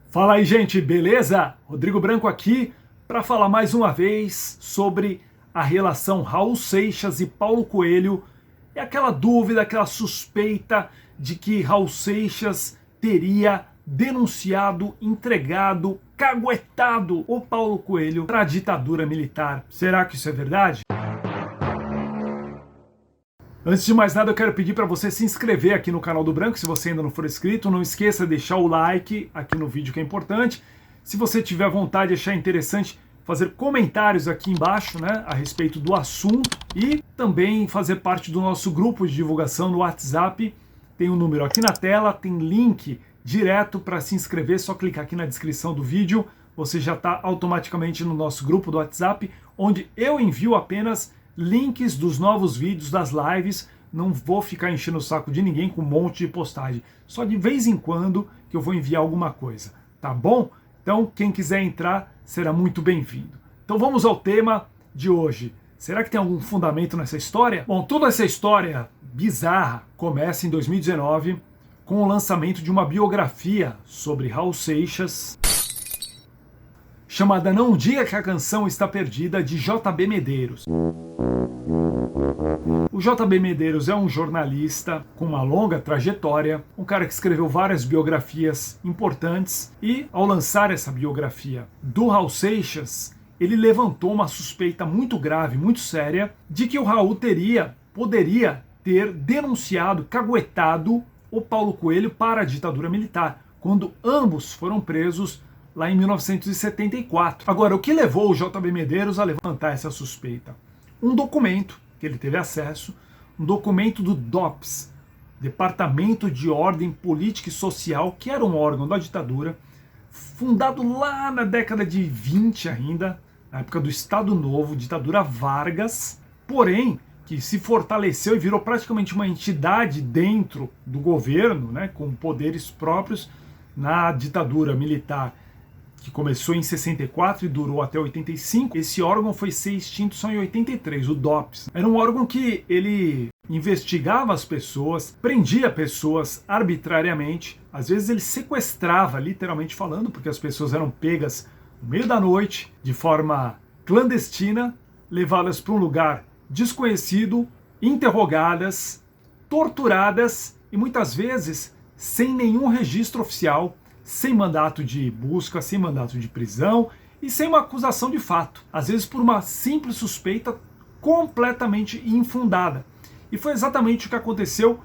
Fala aí, gente, beleza? Rodrigo Branco aqui para falar mais uma vez sobre a relação Raul Seixas e Paulo Coelho. É aquela dúvida, aquela suspeita de que Raul Seixas teria denunciado, entregado, caguetado o Paulo Coelho para a ditadura militar. Será que isso é verdade? Antes de mais nada, eu quero pedir para você se inscrever aqui no canal do Branco, se você ainda não for inscrito. Não esqueça de deixar o like aqui no vídeo, que é importante. Se você tiver vontade, achar interessante, fazer comentários aqui embaixo, né, a respeito do assunto. E também fazer parte do nosso grupo de divulgação no WhatsApp. Tem um número aqui na tela, tem link direto para se inscrever. Só clicar aqui na descrição do vídeo. Você já está automaticamente no nosso grupo do WhatsApp, onde eu envio apenas links dos novos vídeos, das lives. Não vou ficar enchendo o saco de ninguém com um monte de postagem. Só de vez em quando que eu vou enviar alguma coisa, tá bom? Então, quem quiser entrar, será muito bem-vindo. Então vamos ao tema de hoje. Será que tem algum fundamento nessa história? Bom, toda essa história bizarra começa em 2019 com o lançamento de uma biografia sobre Raul Seixas, chamada Não Diga que a Canção Está Perdida, de J.B. Medeiros. O J.B. Medeiros é um jornalista com uma longa trajetória, um cara que escreveu várias biografias importantes, e ao lançar essa biografia do Raul Seixas, ele levantou uma suspeita muito grave, muito séria, de que o Raul poderia ter denunciado, caguetado o Paulo Coelho para a ditadura militar, quando ambos foram presos lá em 1974. Agora, o que levou o J.B. Medeiros a levantar essa suspeita? Um documento que ele teve acesso, um documento do DOPS, Departamento de Ordem Política e Social, que era um órgão da ditadura, fundado lá na década de 20 ainda, na época do Estado Novo, ditadura Vargas, porém que se fortaleceu e virou praticamente uma entidade dentro do governo, né, com poderes próprios na ditadura militar, que começou em 64 e durou até 85, esse órgão foi ser extinto só em 83, o DOPS. Era um órgão que ele investigava as pessoas, prendia pessoas arbitrariamente, às vezes ele sequestrava, literalmente falando, porque as pessoas eram pegas no meio da noite, de forma clandestina, levadas para um lugar desconhecido, interrogadas, torturadas e muitas vezes sem nenhum registro oficial, sem mandato de busca, sem mandato de prisão e sem uma acusação de fato. Às vezes por uma simples suspeita completamente infundada. E foi exatamente o que aconteceu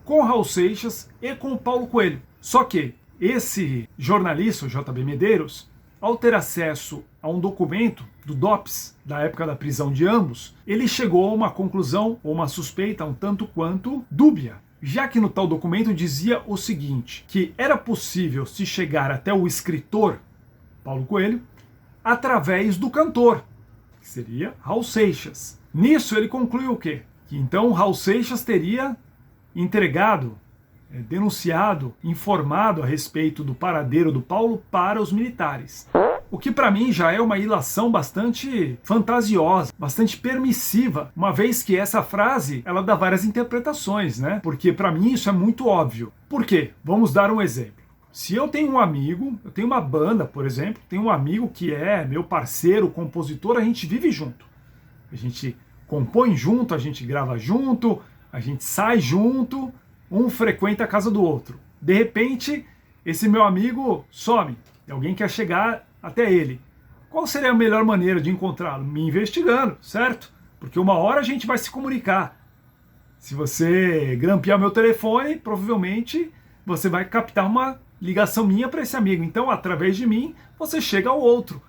com Raul Seixas e com o Paulo Coelho. Só que esse jornalista, o J.B. Medeiros, ao ter acesso a um documento do DOPS, da época da prisão de ambos, ele chegou a uma conclusão, ou uma suspeita um tanto quanto dúbia. Já que no tal documento dizia o seguinte, que era possível se chegar até o escritor, Paulo Coelho, através do cantor, que seria Raul Seixas. Nisso ele conclui o quê? Que então Raul Seixas teria entregado, denunciado, informado a respeito do paradeiro do Paulo para os militares. O que para mim já é uma ilação bastante fantasiosa, bastante permissiva, uma vez que essa frase ela dá várias interpretações, né? Porque para mim isso é muito óbvio. Por quê? Vamos dar um exemplo. Se eu tenho um amigo, eu tenho uma banda, por exemplo, tenho um amigo que é meu parceiro, compositor, a gente vive junto. A gente compõe junto, a gente grava junto, a gente sai junto, um frequenta a casa do outro. De repente, esse meu amigo some, e alguém quer chegar até ele. Qual seria a melhor maneira de encontrá-lo? Me investigando, certo? Porque uma hora a gente vai se comunicar. Se você grampear meu telefone, provavelmente você vai captar uma ligação minha para esse amigo. Então, através de mim, você chega ao outro.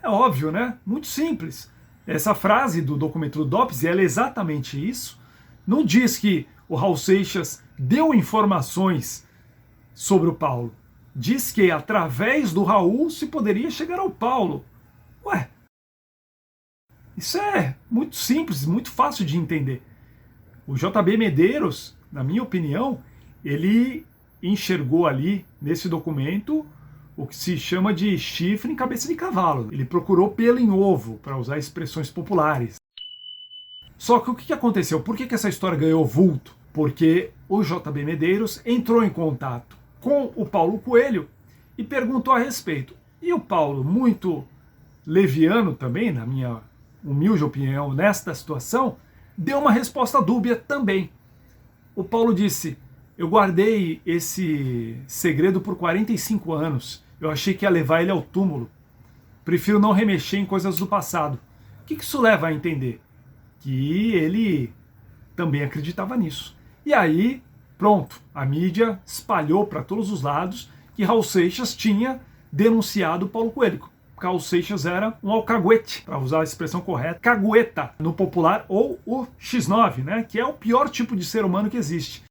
É óbvio, né? Muito simples. Essa frase do documento do DOPS, ela é exatamente isso. Não diz que o Raul Seixas deu informações sobre o Paulo. Diz que através do Raul se poderia chegar ao Paulo. Ué, isso é muito simples, muito fácil de entender. O J.B. Medeiros, na minha opinião, ele enxergou ali nesse documento o que se chama de chifre em cabeça de cavalo. Ele procurou pelo em ovo, para usar expressões populares. Só que o que aconteceu? Por que essa história ganhou vulto? Porque o J.B. Medeiros entrou em contato com o Paulo Coelho e perguntou a respeito. E o Paulo, muito leviano também, na minha humilde opinião, nesta situação, deu uma resposta dúbia também. O Paulo disse: eu guardei esse segredo por 45 anos. Eu achei que ia levar ele ao túmulo. Prefiro não remexer em coisas do passado. O que isso leva a entender? Que ele também acreditava nisso. E aí, pronto, a mídia espalhou para todos os lados que Raul Seixas tinha denunciado Paulo Coelho. Raul Seixas era um alcaguete, para usar a expressão correta, cagueta no popular, ou o X9, né, que é o pior tipo de ser humano que existe.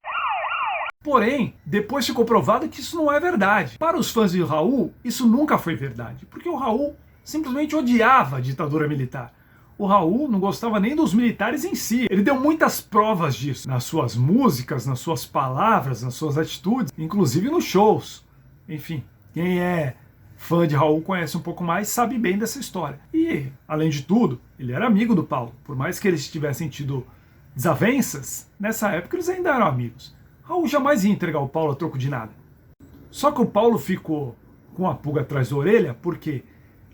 Porém, depois ficou provado que isso não é verdade. Para os fãs de Raul, isso nunca foi verdade, porque o Raul simplesmente odiava a ditadura militar. O Raul não gostava nem dos militares em si. Ele deu muitas provas disso, nas suas músicas, nas suas palavras, nas suas atitudes, inclusive nos shows. Enfim, quem é fã de Raul conhece um pouco mais, sabe bem dessa história. E, além de tudo, ele era amigo do Paulo. Por mais que eles tivessem tido desavenças, nessa época eles ainda eram amigos. Raul jamais ia entregar o Paulo a troco de nada. Só que o Paulo ficou com a pulga atrás da orelha, porque,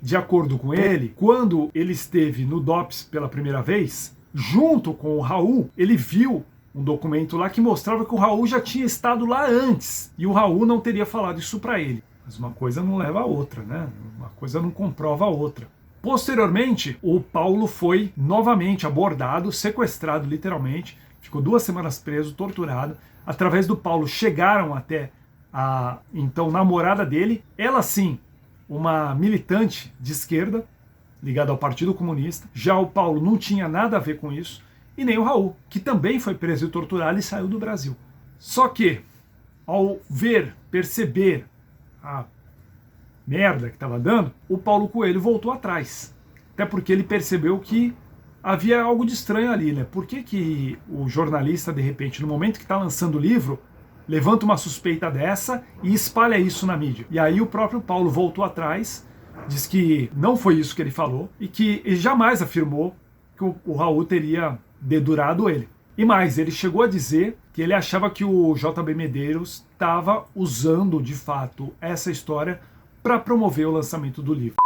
de acordo com ele, quando ele esteve no DOPS pela primeira vez, junto com o Raul, ele viu um documento lá que mostrava que o Raul já tinha estado lá antes. E o Raul não teria falado isso para ele. Mas uma coisa não leva a outra, né? Uma coisa não comprova a outra. Posteriormente, o Paulo foi novamente abordado, sequestrado literalmente, ficou 2 semanas preso, torturado. Através do Paulo chegaram até a então namorada dele, ela sim, uma militante de esquerda, ligada ao Partido Comunista. Já o Paulo não tinha nada a ver com isso, e nem o Raul, que também foi preso e torturado e saiu do Brasil. Só que, ao perceber a merda que estava dando, o Paulo Coelho voltou atrás. Até porque ele percebeu que havia algo de estranho ali, né? Por que o jornalista, de repente, no momento que está lançando o livro, levanta uma suspeita dessa e espalha isso na mídia? E aí o próprio Paulo voltou atrás, diz que não foi isso que ele falou e que ele jamais afirmou que o Raul teria dedurado ele. E mais, ele chegou a dizer que ele achava que o JB Medeiros estava usando, de fato, essa história para promover o lançamento do livro.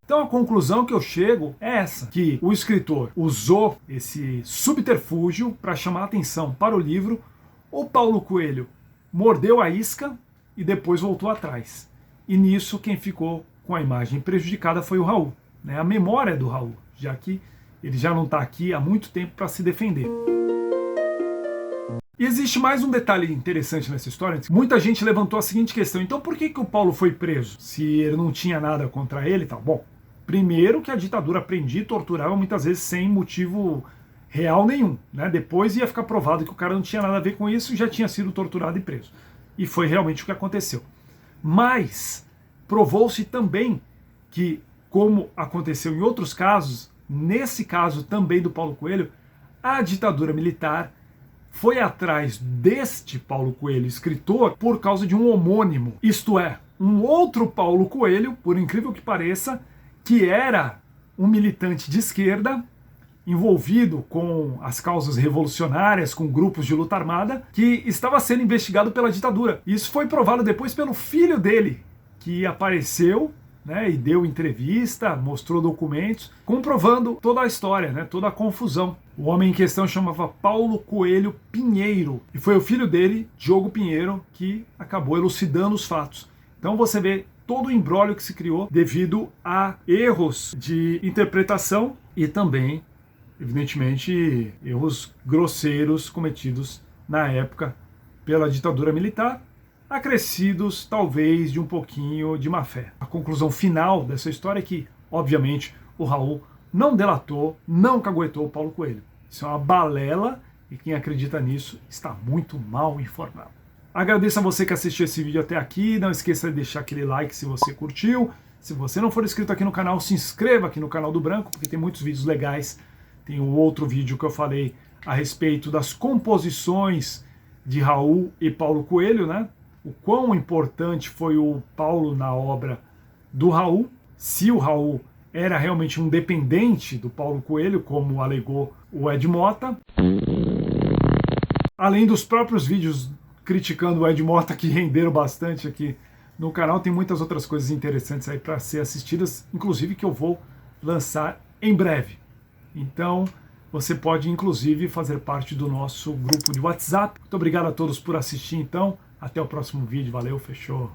Então a conclusão que eu chego é essa, que o escritor usou esse subterfúgio para chamar a atenção para o livro, o Paulo Coelho mordeu a isca e depois voltou atrás. E nisso quem ficou com a imagem prejudicada foi o Raul, né? A memória do Raul, já que ele já não está aqui há muito tempo para se defender. E existe mais um detalhe interessante nessa história. Muita gente levantou a seguinte questão: então por que o Paulo foi preso? Se ele não tinha nada contra ele e tal. Bom, primeiro que a ditadura prendia e torturava muitas vezes sem motivo real nenhum, né? Depois ia ficar provado que o cara não tinha nada a ver com isso e já tinha sido torturado e preso. E foi realmente o que aconteceu. Mas provou-se também que, como aconteceu em outros casos, nesse caso também do Paulo Coelho, a ditadura militar foi atrás deste Paulo Coelho, escritor, por causa de um homônimo. Isto é, um outro Paulo Coelho, por incrível que pareça, que era um militante de esquerda, envolvido com as causas revolucionárias, com grupos de luta armada, que estava sendo investigado pela ditadura. Isso foi provado depois pelo filho dele, que apareceu, né, e deu entrevista, mostrou documentos, comprovando toda a história, né, toda a confusão. O homem em questão chamava Paulo Coelho Pinheiro, e foi o filho dele, Diogo Pinheiro, que acabou elucidando os fatos. Então você vê todo o imbróglio que se criou devido a erros de interpretação e também, evidentemente, erros grosseiros cometidos na época pela ditadura militar, acrescidos talvez de um pouquinho de má fé. A conclusão final dessa história é que, obviamente, o Raul não delatou, não caguetou o Paulo Coelho. Isso é uma balela e quem acredita nisso está muito mal informado. Agradeço a você que assistiu esse vídeo até aqui, não esqueça de deixar aquele like se você curtiu. Se você não for inscrito aqui no canal, se inscreva aqui no canal do Branco, porque tem muitos vídeos legais. Tem um outro vídeo que eu falei a respeito das composições de Raul e Paulo Coelho, né? O quão importante foi o Paulo na obra do Raul, se o Raul era realmente um dependente do Paulo Coelho, como alegou o Ed Mota. Além dos próprios vídeos criticando o Ed Mota, que renderam bastante aqui No canal tem muitas outras coisas interessantes aí para ser assistidas, inclusive que eu vou lançar em breve. Então, você pode inclusive fazer parte do nosso grupo de WhatsApp. Muito obrigado a todos por assistir então. Até o próximo vídeo. Valeu, fechou.